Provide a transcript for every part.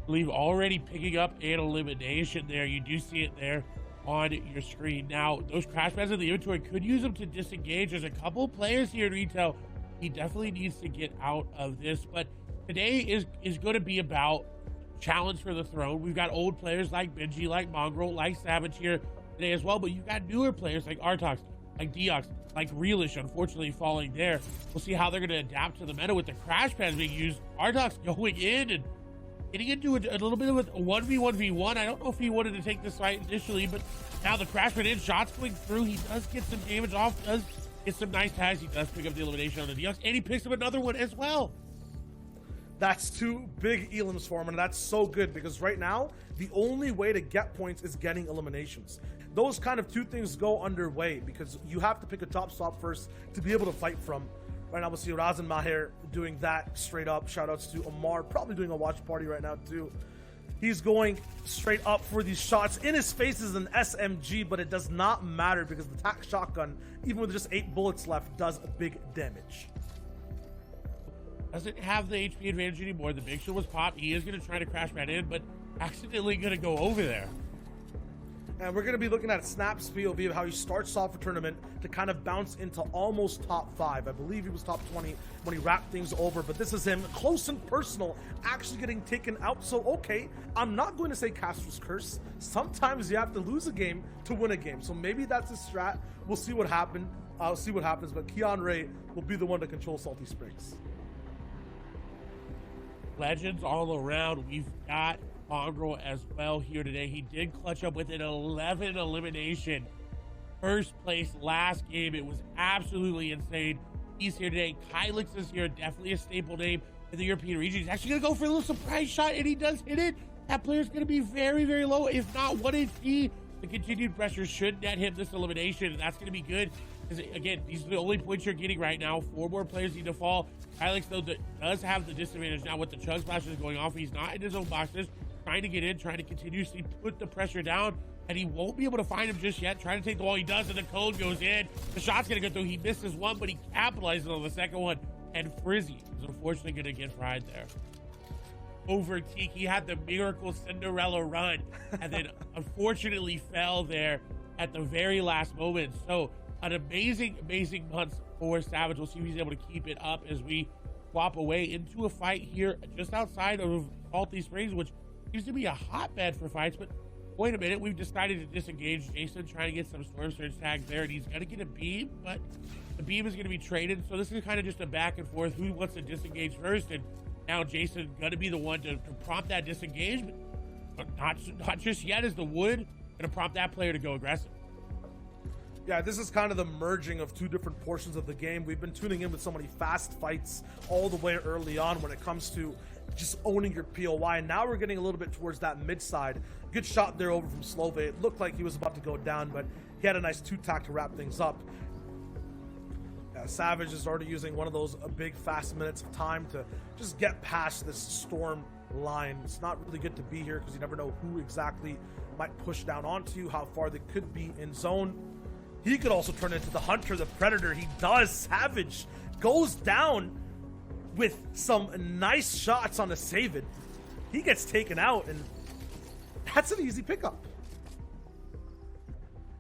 believe already picking up an elimination there. You do see it there on your screen. Now, those crash pads in the inventory could use them to disengage. There's a couple players here in retail. He definitely needs to get out of this, but today is going to be about challenge for the throne. We've got old players like Benji, like Mongrel, like Savage here today as well, but you've got newer players like Artox, like Deox, like Realish, unfortunately falling there. We'll see how they're going to adapt to the meta with the crash pads being used. Artox going in and getting into a little bit of a 1v1v1. I don't know if he wanted to take this fight initially, but now the crash pad in, shots going through. He does get some damage off, does get some nice tags. He does pick up the elimination on the Deox, and he picks up another one as well. That's two big elims for him, and that's so good because right now, the only way to get points is getting eliminations. Those kind of two things go underway because you have to pick a top stop first to be able to fight from. Right now, we'll see Razan Maher doing that straight up. Shoutouts to Amar, probably doing a watch party right now too. He's going straight up for these shots. In his face is an SMG, but it does not matter because the tac shotgun, even with just 8 bullets left, does big damage. Doesn't have the HP advantage anymore. The big shield was popped. He is going to try to crash pad in, but accidentally going to go over there. And we're going to be looking at Snap's POV of how he starts off a tournament to kind of bounce into almost top 5. I believe he was top 20 when he wrapped things over, but this is him close and personal, actually getting taken out. So, okay, I'm not going to say Castro's curse. Sometimes you have to lose a game to win a game. So maybe that's his strat. We'll see what happens. I'll see what happens, but Keon Ray will be the one to control Salty Springs. Legends all around. We've got Mongrel as well here today. He did clutch up with an 11 elimination. First place last game. It was absolutely insane. He's here today. Kylix is here. Definitely a staple name in the European region. He's actually going to go for a little surprise shot, and he does hit it. That player's going to be very, very low, if not 1 HP. The continued pressure should net him this elimination, and that's going to be good. Because, again, these are the only points you're getting right now. 4 more players need to fall. Kylix, though, does have the disadvantage now with the chug splashes going off. He's not in his own boxes. Trying to get in, trying to continuously put the pressure down, and he won't be able to find him just yet. Trying to take the wall, he does, and the code goes in. The shot's gonna go through. He misses one, but he capitalizes on the second one, and Frizzy is unfortunately gonna get fried there. Over Tiki had the miracle Cinderella run, and then unfortunately fell there at the very last moment. So an amazing, amazing month for Savage. We'll see if he's able to keep it up as we swap away into a fight here just outside of Salty Springs, which seems to be a hotbed for fights, but wait a minute, we've decided to disengage. Jason trying to get some Storm Surge tags there, and he's going to get a beam, but the beam is going to be traded, so this is kind of just a back and forth. Who wants to disengage first? And now Jason going to be the one to prompt that disengagement, but not just yet, as the wood going to prompt that player to go aggressive. Yeah, this is kind of the merging of two different portions of the game. We've been tuning in with so many fast fights all the way early on when it comes to just owning your POI. Now we're getting a little bit towards that mid side. Good shot there over from Slove. It looked like he was about to go down, but he had a nice 2-tack to wrap things up. Savage is already using one of those big fast minutes of time to just get past this storm line. It's not really good to be here because you never know who exactly might push down onto you, how far they could be in zone. He could also turn into the hunter, the predator. He does. Savage goes down with some nice shots on a Savin. He gets taken out, and that's an easy pickup.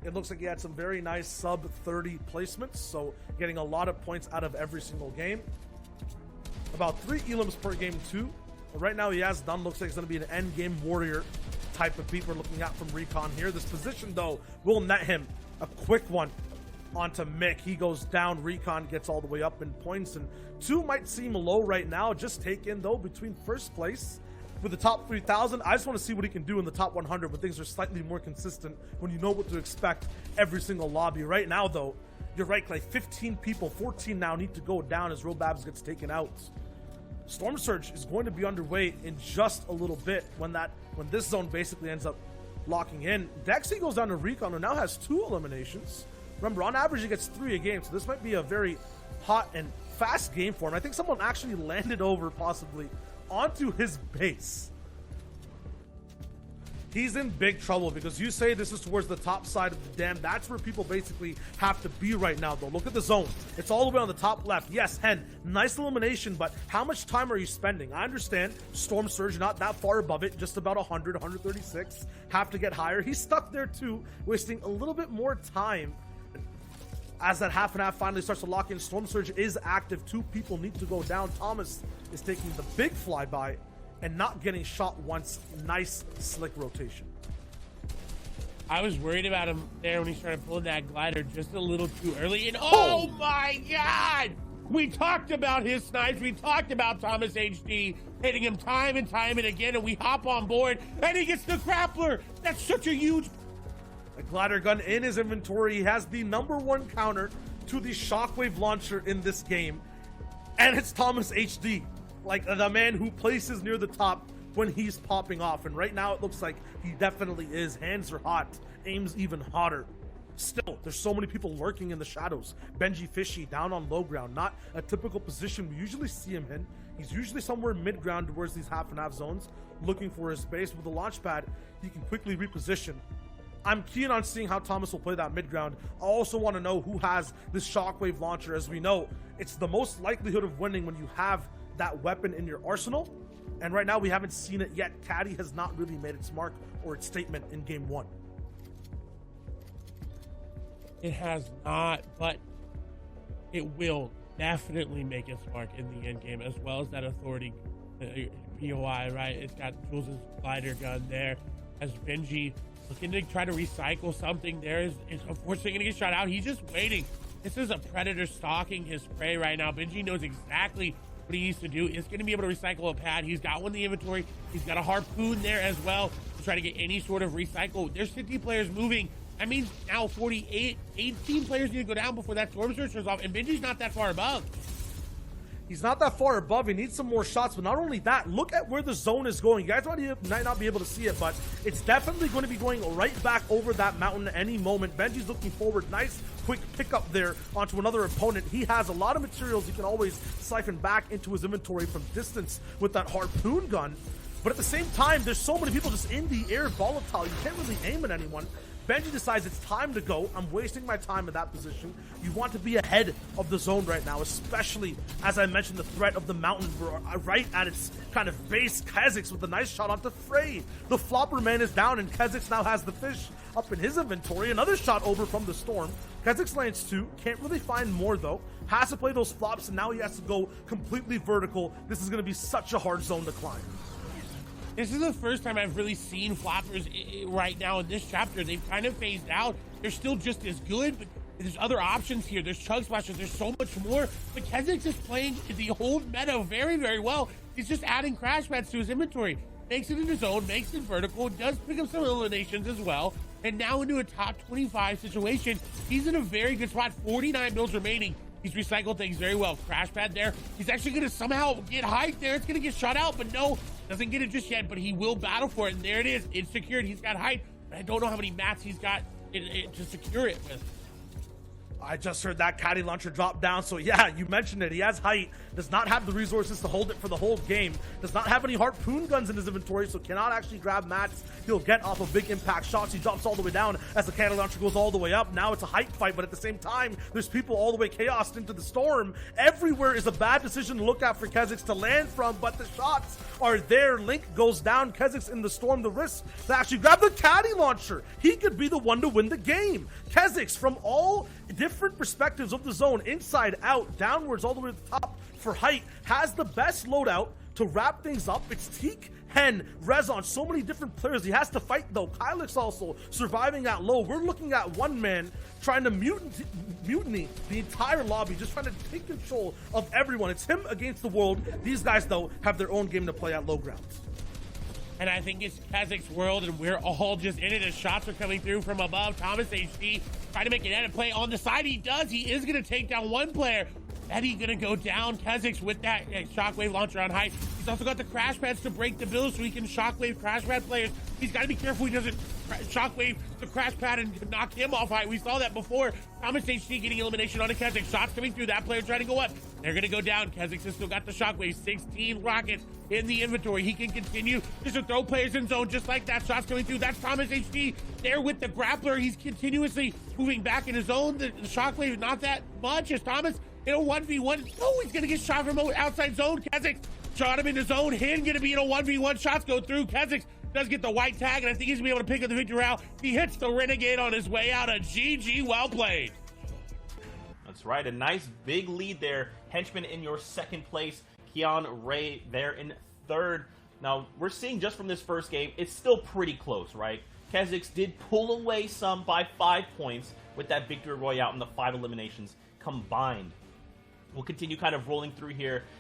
It looks like he had some very nice sub 30 placements, so getting a lot of points out of every single game. About 3 elims per game too. Right now he has done, looks like it's going to be an end game warrior type of beat we're looking at from Recon here. This position though will net him a quick one onto Mick. He goes down. Recon gets all the way up in points, and 2 might seem low right now. Just take in though between first place with the top 3,000. I just want to see what he can do in the top 100 when things are slightly more consistent, when you know what to expect every single lobby. Right now though, you're right, like 15 people, 14 now need to go down as Robabs gets taken out. Storm Surge is going to be underway in just a little bit when this zone basically ends up locking in. Dexy goes down to Recon, who now has 2 eliminations. Remember, on average, he gets 3 a game, so this might be a very hot and fast game for him. I think someone actually landed over, possibly, onto his base. he's in big trouble because you say this is towards the top side of the dam. That's where people basically have to be right now, though. Look at the zone. It's all the way on the top left. Yes, Hen, nice elimination, but how much time are you spending? I understand Storm Surge, not that far above it, just about 100, 136. Have to get higher. He's stuck there too, wasting a little bit more time. As that half and half finally starts to lock in, Storm Surge is active. 2 people need to go down. Thomas is taking the big flyby and not getting shot once. Nice, slick rotation. I was worried about him there when he started pulling that glider just a little too early. And oh my God! We talked about his snipes. We talked about Thomas HD hitting him time and time and again, and we hop on board, and he gets the grappler. That's such a huge... A glider gun in his inventory. He has the #1 counter to the shockwave launcher in this game, and it's Thomas HD, like the man who places near the top when he's popping off. And right now it looks like he definitely is. Hands are hot, aim's even hotter. Still, there's so many people lurking in the shadows. Benji Fishy down on low ground, not a typical position we usually see him in. He's usually somewhere mid ground towards these half and half zones, looking for his base. With the launch pad, he can quickly reposition. I'm keen on seeing how Thomas will play that mid ground. I also want to know who has this shockwave launcher. As we know, it's the most likelihood of winning when you have that weapon in your arsenal. And right now we haven't seen it yet. Caddy has not really made its mark or its statement in game 1. It has not, but it will definitely make its mark in the end game, as well as that authority POI, right? It's got Jules' glider gun there as Benji looking to try to recycle something there. Is unfortunately going to get shot out. He's just waiting. This is a predator stalking his prey right now. Benji knows exactly what he needs to do. Is going to be able to recycle a pad. He's got one in the inventory. He's got a harpoon there as well to try to get any sort of recycle. There's 50 players moving. That means now 18 players need to go down before that storm surge turns off, and Benji's not that far above. He's not that far above. He needs some more shots, but not only that, look at where the zone is going. You guys might not be able to see it, but it's definitely going to be going right back over that mountain at any moment. Benji's looking forward. Nice, quick pickup there onto another opponent. He has a lot of materials he can always siphon back into his inventory from distance with that harpoon gun. But at the same time, there's so many people just in the air, volatile. You can't really aim at anyone. Benji decides it's time to go. I'm wasting my time in that position. You want to be ahead of the zone right now, especially, as I mentioned, the threat of the mountain. We're right at its kind of base. Kezix with a nice shot onto Frey. The flopper man is down, and Kezix now has the fish up in his inventory. Another shot over from the storm. Kezix lands 2. Can't really find more, though. Has to play those flops, and now he has to go completely vertical. This is going to be such a hard zone to climb. This is the first time I've really seen floppers right now in this chapter. They've kind of phased out. They're still just as good, but there's other options here. There's chug splashes. There's so much more. But Kezix is playing the old meta very, very well. He's just adding crash pads to his inventory. Makes it in his own, makes it vertical, does pick up some eliminations as well. And now into a top 25 situation. He's in a very good spot. 49 mils remaining. He's recycled things very well. Crash pad there. He's actually going to somehow get height there. It's going to get shot out, but no, doesn't get it just yet, but he will battle for it. And there it is. It's secured. He's got height. I don't know how many mats he's got to secure it with. I just heard that caddy launcher drop down. So yeah, you mentioned it. He has height, does not have the resources to hold it for the whole game, does not have any harpoon guns in his inventory, so cannot actually grab mats. He'll get off of big impact shots. He drops all the way down as the caddy launcher goes all the way up. Now it's a height fight, but at the same time, there's people all the way chaosed into the storm. Everywhere is a bad decision to look at for Kezix to land from, but the shots are there. Link goes down. Kezix in the storm. The risk to actually grab the caddy launcher. He could be the one to win the game. Kezix, from all different perspectives of the zone, inside out, downwards, all the way to the top for height, has the best loadout to wrap things up. It's Teak, Hen, Rezon, so many different players he has to fight though. Kylix also surviving at low. We're looking at one man trying to mutiny the entire lobby, just trying to take control of everyone. It's him against the world. These guys though have their own game to play at low grounds. And I think it's Kezix's world, and we're all just in it as shots are coming through from above. Thomas HD trying to make an edit play on the side. He does. He is going to take down one player. Eddie going to go down. Kezix with that shockwave launcher on height. He's also got the crash pads to break the build so he can shockwave crash pad players. He's got to be careful he doesn't shockwave the crash pad and knock him off height. We saw that before. Thomas HD getting elimination on a Keswick. Shots coming through. That player trying to go up. They're going to go down. Keswick has still got the shockwave. 16 rockets in the inventory. He can continue just to throw players in zone just like that. Shots coming through. That's Thomas HD there with the grappler. He's continuously moving back in his zone. The shockwave, not that much as Thomas in a 1v1. Oh, he's going to get shot from outside zone. Keswick shot him in his zone. Hin going to be in a 1v1. Shots go through. Keswick does get the white tag, and I think he's going to be able to pick up the victory round. He hits the Renegade on his way out. A GG, well played. That's right, a nice big lead there. Henchman in your second place. Keon Ray there in third. Now, we're seeing just from this first game, it's still pretty close, right? Keswick did pull away some by 5 points with that victory royale and the 5 eliminations combined. We'll continue kind of rolling through here.